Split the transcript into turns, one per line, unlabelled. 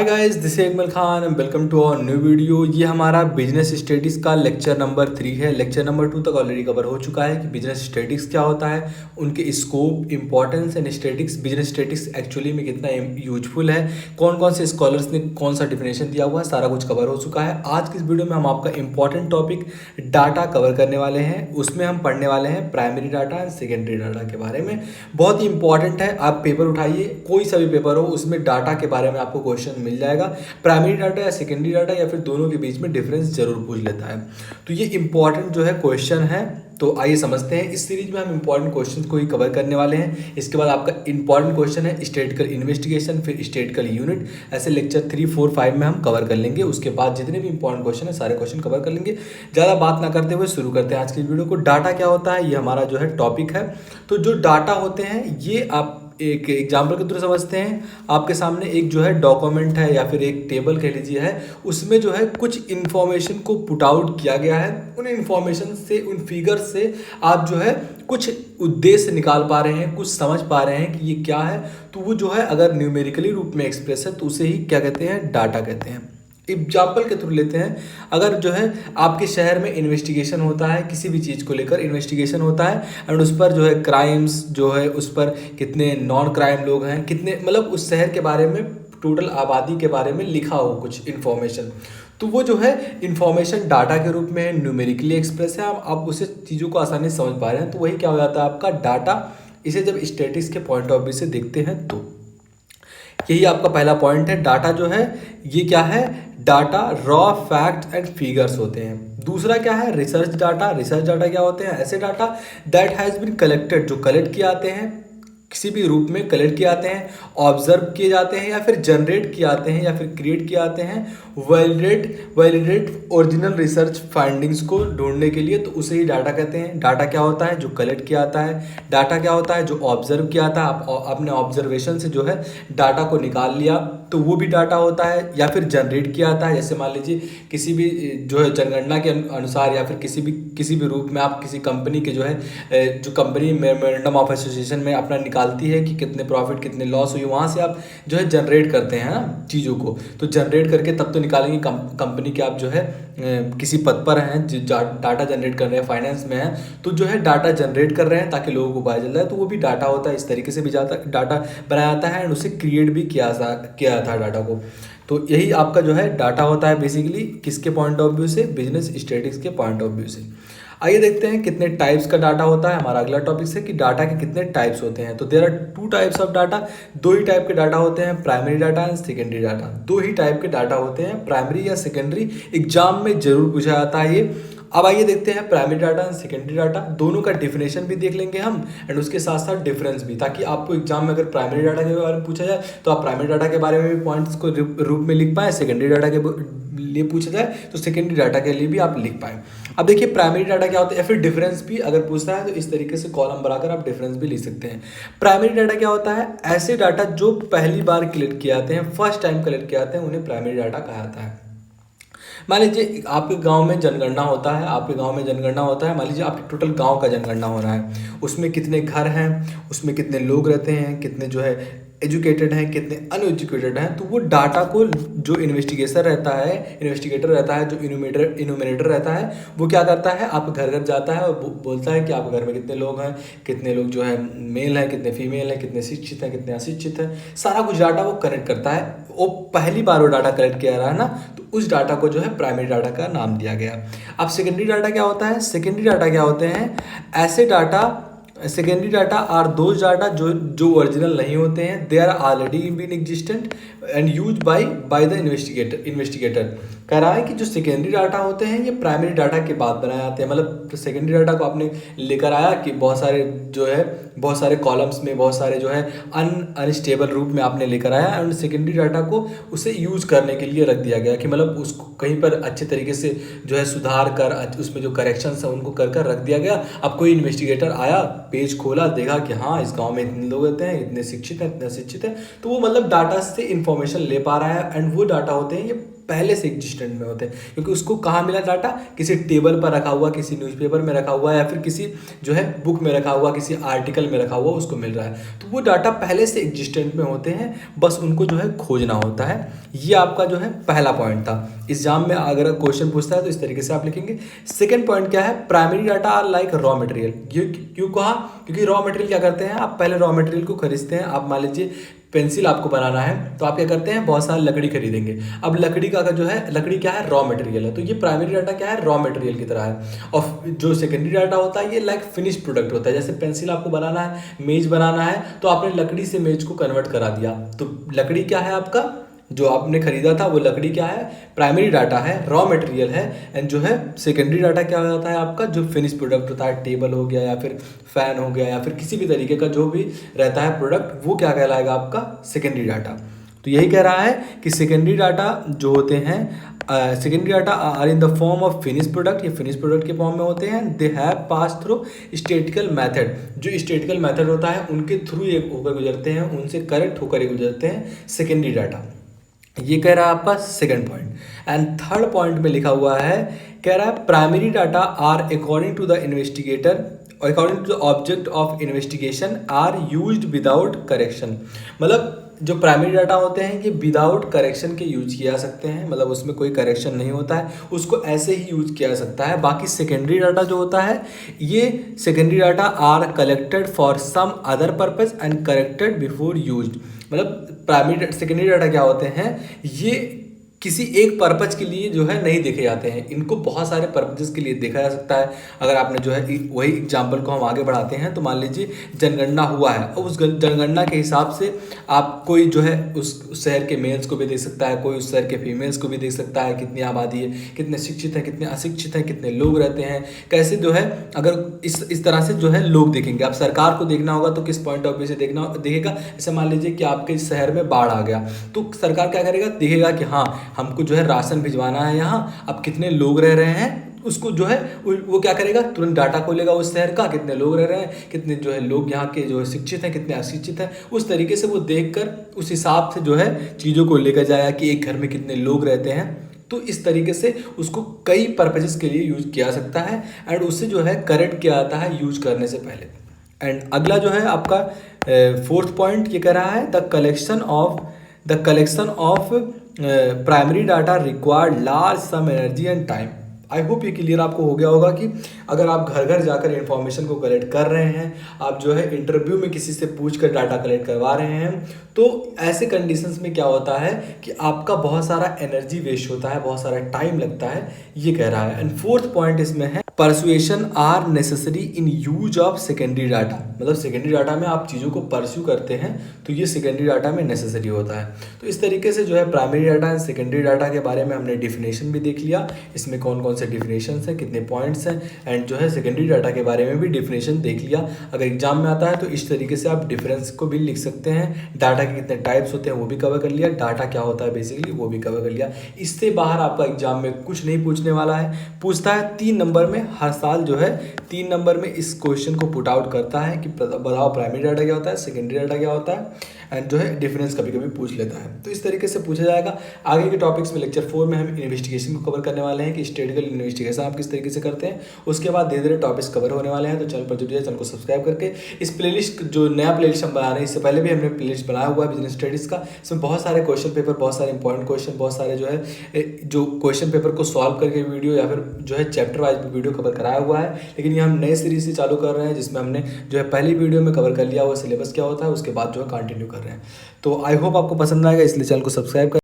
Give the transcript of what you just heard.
Hi guys, this is Akmal Khan and welcome to our new video. ये हमारा business studies का lecture number 3 है। Lecture number 2 तक already cover हो चुका है कि बिजनेस स्टडीज़ क्या होता है, उनके scope, importance and statics, business statics actually में कितना यूजफुल है, कौन कौन से स्कॉलर्स ने कौन सा डिफिनेशन दिया हुआ है, सारा कुछ कवर हो चुका है। आज की इस वीडियो में हम आपका इंपॉर्टेंट टॉपिक डाटा कवर करने वाले हैं। उसमें हम पढ़ने वाले हैं primary data and secondary data के बारे में। बहुत ही इंपॉर्टेंट है। आप पेपर उठाइए, कोई सा भी पेपर हो, उसमें डाटा के बारे में आपको क्वेश्चन मिल जाएगा। प्राइमरी डाटा या सेकेंडरी डाटा या फिर दोनों के बीच में डिफरेंस जरूर पूछ लेता है। तो ये इंपॉर्टेंट जो है क्वेश्चन है। तो आइए समझते हैं। इस सीरीज में हम इंपॉर्टेंट क्वेश्चन को ही कवर करने वाले हैं। इसके बाद आपका इंपॉर्टेंट क्वेश्चन है स्टैटिस्टिकल इन्वेस्टिगेशन, फिर स्टैटिस्टिकल यूनिट। ऐसे लेक्चर 3, 4, 5 में हम कवर कर लेंगे। उसके बाद जितने भी इंपॉर्टेंट क्वेश्चन है सारे क्वेश्चन कवर कर लेंगे। ज़्यादा बात ना करते हुए शुरू करते हैं आज की वीडियो को। डाटा क्या होता है, ये हमारा जो है टॉपिक है। तो जो डाटा होते हैं ये आप एक एग्जाम्पल के थ्रू समझते हैं। आपके सामने एक जो है डॉक्यूमेंट है या फिर एक टेबल कह लीजिए है, उसमें जो है कुछ इन्फॉर्मेशन को पुट आउट किया गया है। उन इन्फॉर्मेशन से, उन फिगर से आप जो है कुछ उद्देश्य निकाल पा रहे हैं, कुछ समझ पा रहे हैं कि ये क्या है। तो वो जो है अगर न्यूमेरिकली रूप में एक्सप्रेस है तो उसे ही क्या कहते हैं, डाटा कहते हैं। एग्जाम्पल के थ्रू लेते हैं। अगर जो है आपके शहर में इन्वेस्टिगेशन होता है, किसी भी चीज़ को लेकर इन्वेस्टिगेशन होता है एंड उस पर जो है क्राइम्स जो है उस पर कितने नॉन क्राइम लोग हैं, कितने मतलब उस शहर के बारे में, टोटल आबादी के बारे में लिखा हो कुछ इन्फॉर्मेशन, तो वो जो है इन्फॉर्मेशन डाटा के रूप में न्यूमेरिकली एक्सप्रेस है। आप उसे चीज़ों को आसानी से समझ पा रहे हैं, तो वही क्या हो जाता है आपका डाटा। इसे जब स्टैटिस्टिक्स के पॉइंट ऑफ व्यू से देखते हैं तो यही आपका पहला पॉइंट है। डाटा जो है ये क्या है, data raw fact and figures होते हैं। दूसरा क्या है, रिसर्च डाटा। रिसर्च डाटा क्या होते हैं, ऐसे data that has been collected, जो कलेक्ट किए आते हैं, किसी भी रूप में कलेक्ट किए आते हैं, ऑब्जर्व किए जाते हैं या फिर जनरेट किए आते हैं या फिर क्रिएट किए आते हैं वैलिडेट ओरिजिनल रिसर्च फाइंडिंग्स को ढूंढने के लिए, तो उसे ही डाटा कहते हैं। डाटा क्या होता है, जो कलेक्ट किया आता है। डाटा क्या होता है, जो ऑब्जर्व किया आता है। आप अपने ऑब्जर्वेशन से जो है डाटा को निकाल लिया तो वो भी डाटा होता है। या फिर जनरेट किया आता है, जैसे मान लीजिए किसी भी जो है जनगणना के अनुसार या फिर किसी भी रूप में आप किसी कंपनी के जो है जो कंपनी मेमोरेंडम ऑफ एसोसिएशन में अपना निकालती है कि कितने प्रॉफिट कितने लॉस हुई, वहाँ से आप जो है जनरेट करते हैं ना चीज़ों को। तो जनरेट करके तब तो निकालेंगे कंपनी के आप जो है किसी पद पर हैं, डाटा जनरेट कर रहे हैं, फाइनेंस में हैं, तो जो है डाटा जनरेट कर रहे हैं ताकि लोगों को पता चल रहा है, तो वो भी डाटा होता है। इस तरीके से भी डाटा बनाया जाता है एंड उसे क्रिएट भी किया था डाटा को। तो यही आपका जो है डाटा होता है बेसिकली, किसके पॉइंट ऑफ व्यू से, बिजनेस स्टैटिस्टिक्स के पॉइंट ऑफ व्यू से। आइए देखते हैं कितने टाइप्स का डाटा होता है। हमारा अगला टॉपिक है कि डाटा के कितने टाइप्स होते हैं। तो there are 2 types of data. दो ही टाइप के डाटा होते हैं, primary data and secondary data. दो ही टाइप के डाटा होते हैं, प्राइमरी या सेकेंडरी। एग्जाम में जरूर पूछा जाता है ये। अब आइए देखते हैं primary data and secondary data, दोनों का डिफिनेशन भी देख लेंगे हम एंड उसके साथ साथ डिफरेंस भी, ताकि आपको एग्जाम में अगर प्राइमरी डाटा के बारे में पूछा जाए तो आप प्राइमरी डाटा के बारे में भी पॉइंट्स को रूप में लिख पाएँ, सेकेंडरी डाटा के लिए पूछा जाए तो सेकेंडरी डाटा के लिए भी आप लिख पाएँ। अब देखिए प्राइमरी डाटा क्या होता है या फिर डिफरेंस भी अगर पूछता है तो इस तरीके से कॉलम बनाकर आप डिफरेंस भी लिख सकते हैं। प्राइमरी डाटा क्या होता है, ऐसे डाटा जो पहली बार कलेक्ट किए जाते हैं, फर्स्ट टाइम कलेक्ट किए जाते हैं, उन्हें प्राइमरी डाटा कहा जाता है। मान लीजिए आपके गांव में जनगणना होता है, मान लीजिए आपके टोटल गांव का जनगणना हो रहा है। उसमें कितने घर हैं, उसमें कितने लोग रहते हैं, कितने जो है एजुकेटेड हैं, कितने अनएजुकेटेड हैं, तो वो डाटा को जो इन्वेस्टिगेटर रहता है, जो इन्यूमरेटर रहता है, वो क्या करता है, आप घर घर जाता है और बोलता है कि आप घर में कितने लोग हैं, कितने लोग जो है मेल हैं, कितने फीमेल हैं, कितने शिक्षित हैं, कितने अशिक्षित हैं, सारा कुछ डाटा वो कलेक्ट करता है। वो पहली बार वो डाटा कलेक्ट किया रहा है ना, तो उस डाटा को जो है प्राइमरी डाटा का नाम दिया गया। अब सेकेंडरी डाटा क्या होता है, सेकेंडरी डाटा क्या होते हैं, ऐसे data, secondary data are those data जो ओरिजिनल नहीं होते हैं, they are already been existent and use by the investigator. कह रहा है कि जो सेकेंडरी डाटा होते हैं ये प्राइमरी डाटा के बाद बनाए जाते हैं। मतलब सेकेंडरी डाटा को आपने लेकर आया कि बहुत सारे कॉलम्स में बहुत सारे जो है अनस्टेबल रूप में आपने लेकर आया एंड सेकेंडरी डाटा को उसे यूज करने के लिए रख दिया गया कि मतलब उसको कहीं पर अच्छे तरीके से जो है सुधार कर उसमें जो करेक्शंस है उनको कर रख दिया गया। अब कोई इन्वेस्टिगेटर आया, पेज खोला, देखा कि हाँ इस गांव में इतने लोग रहते हैं, इतने शिक्षित हैं, इतने अशिक्षित हैं, तो वो मतलब डाटा से इंफॉर्मेशन ले पा रहा है एंड वो डाटा होते हैं ये पहले से एग्जिस्टेंट में होते हैं, क्योंकि उसको कहाँ मिला डाटा, किसी टेबल पर रखा हुआ, किसी न्यूज़पेपर में रखा हुआ, या फिर किसी जो है बुक में रखा हुआ, किसी आर्टिकल में रखा हुआ उसको मिल रहा है। तो वो डाटा पहले से एग्जिस्टेंट में होते हैं, बस उनको जो है खोजना होता है। ये आपका जो है पहला पॉइंट था। एग्जाम में अगर क्वेश्चन पूछता है तो इस तरीके से आप लिखेंगे। सेकेंड पॉइंट क्या है, primary data are like raw material. क्यों कहा, क्योंकि रॉ मटेरियल क्या करते हैं, आप पहले रॉ मटेरियल को खरीदते हैं। आप मान लीजिए पेंसिल आपको बनाना है तो आप क्या करते हैं, बहुत सारी लकड़ी खरीदेंगे। अब लकड़ी का जो है, लकड़ी क्या है, रॉ मटेरियल है, तो ये प्राइमरी डाटा क्या है, रॉ मटेरियल की तरह है। और जो सेकेंडरी डाटा होता है ये लाइक फिनिश प्रोडक्ट होता है। जैसे पेंसिल आपको बनाना है, मेज बनाना है, तो आपने लकड़ी से मेज को कन्वर्ट करा दिया, तो लकड़ी क्या है आपका, जो आपने खरीदा था वो लकड़ी क्या है, प्राइमरी डाटा है, रॉ मटेरियल है। एंड जो है सेकेंडरी डाटा क्या होता है आपका, जो फिनिश प्रोडक्ट होता है, टेबल हो गया या फिर फैन हो गया या फिर किसी भी तरीके का जो भी रहता है प्रोडक्ट, वो क्या कहलाएगा आपका सेकेंडरी डाटा। तो यही कह रहा है कि सेकेंडरी डाटा जो होते हैं, secondary data are in the form of finish product, ये फिनिश प्रोडक्ट के फॉर्म में होते हैं। They have pass through statical method, जो स्टेटिकल मेथड होता है उनके थ्रू ये होकर गुजरते हैं, उनसे करेक्ट होकर गुजरते हैं सेकेंडरी डाटा। ये कह रहा है आपका second point. And third point में लिखा हुआ है, कह रहा है primary data are according to the investigator, according to the object of investigation are used without correction. मतलब जो प्राइमरी डाटा होते हैं ये विदाउट करेक्शन के यूज किया जा सकते हैं, मतलब उसमें कोई करेक्शन नहीं होता है, उसको ऐसे ही यूज किया जा सकता है। बाकी सेकेंडरी डाटा जो होता है, ये secondary data are collected for some other purpose and corrected before used. मतलब प्राइमरी सेकेंडरी डाटा क्या होते हैं, ये किसी एक पर्पज के लिए जो है नहीं देखे जाते हैं, इनको बहुत सारे पर्पजेस के लिए देखा जा सकता है। अगर आपने जो है वही एग्जाम्पल को हम आगे बढ़ाते हैं, तो मान लीजिए जनगणना हुआ है, और उस जनगणना के हिसाब से आप कोई जो है उस शहर के मेल्स को भी देख सकता है, कोई उस शहर के फीमेल्स को भी देख सकता है, कितनी आबादी है, कितने शिक्षित हैं, कितने अशिक्षित हैं, कितने लोग रहते हैं, कैसे जो है। अगर इस तरह से जो है लोग देखेंगे, आप सरकार को देखना होगा तो किस पॉइंट ऑफ व्यू से देखेगा। जैसे मान लीजिए कि आपके शहर में बाढ़ आ गया, तो सरकार क्या करेगा, देखेगा कि हाँ हमको जो है राशन भिजवाना है यहाँ, अब कितने लोग रह रहे हैं, उसको जो है वो क्या करेगा, तुरंत डाटा खोलेगा उस शहर का, कितने लोग रह रहे हैं, कितने जो है लोग यहाँ के जो है शिक्षित हैं, कितने अशिक्षित हैं। उस तरीके से वो देखकर उस हिसाब से जो है चीज़ों को लेकर जाएगा कि एक घर में कितने लोग रहते हैं। तो इस तरीके से उसको कई पर्पजेस के लिए यूज किया जा सकता है, एंड उससे जो है करेक्ट किया जाता है यूज करने से पहले। एंड अगला जो है आपका फोर्थ पॉइंट, ये कह रहा है the collection of primary data required large sum energy and time. I hope ये क्लियर आपको हो गया होगा कि अगर आप घर घर जाकर इन्फॉर्मेशन को कलेक्ट कर रहे हैं, आप जो है इंटरव्यू में किसी से पूछ कर डाटा कलेक्ट करवा रहे हैं, तो ऐसे कंडीशंस में क्या होता है कि आपका बहुत सारा एनर्जी वेस्ट होता है, बहुत सारा टाइम लगता है, ये कह रहा है। एंड फोर्थ पॉइंट इसमें है persuasion are necessary in use of secondary data. मतलब सेकेंडरी डाटा में आप चीज़ों को परस्यू करते हैं तो ये सेकेंडरी डाटा में नेसेसरी होता है। तो इस तरीके से जो है primary data and secondary data के बारे में हमने डिफिनेशन भी देख लिया, इसमें कौन कौन से डिफिनेशंस हैं, कितने पॉइंट्स हैं, एंड जो है सेकेंडरी डाटा के बारे में भी डिफिनेशन देख लिया। अगर एग्जाम में आता है तो इस तरीके से आप डिफरेंस को भी लिख सकते हैं, डाटा के कितने टाइप्स होते हैं वो भी कवर कर लिया, डाटा क्या होता है बेसिकली वो भी कवर कर लिया। इससे बाहर आपका एग्जाम में कुछ नहीं पूछने वाला है। पूछता है 3 नंबर में, हर साल जो है 3 नंबर में इस क्वेश्चन को पुट आउट करता है कि बताओ प्राइमरी डाटा क्या होता है, सेकेंडरी डाटा क्या होता है, एंड जो है डिफरेंस कभी कभी पूछ लेता है। तो इस तरीके से पूछा जाएगा। आगे के टॉपिक्स में लेक्चर 4 में हम इन्वेस्टिगेशन को कवर करने वाले हैं कि स्टैटिस्टिकल इन्वेस्टिगेशन आप किस तरीके से करते हैं। उसके बाद धीरे धीरे टॉपिक्स कवर होने वाले हैं। तो चैनल पर जुड़िए, चैनल को सब्सक्राइब करके इस प्लेलिस्ट, जो नया प्लेलिस्ट हम बना रहे हैं, इससे पहले भी हमने प्लेलिस्ट बनाया हुआ है बिजनेस स्टडीज़ का। इसमें बहुत सारे क्वेश्चन पेपर, बहुत सारे इंपॉर्टेंट क्वेश्चन, बहुत सारे जो है जो क्वेश्चन पेपर को सॉल्व करके वीडियो या फिर जो है चैप्टर वाइज वीडियो कवर कराया हुआ है। लेकिन ये हम नए सीरीज से चालू कर रहे हैं, जिसमें हमने जो है पहली वीडियो में कवर कर लिया हुआ सिलेबस क्या होता है, उसके बाद जो है कंटिन्यू कर रहे हैं। तो आई होप आपको पसंद आएगा, इसलिए चैनल को सब्सक्राइब कर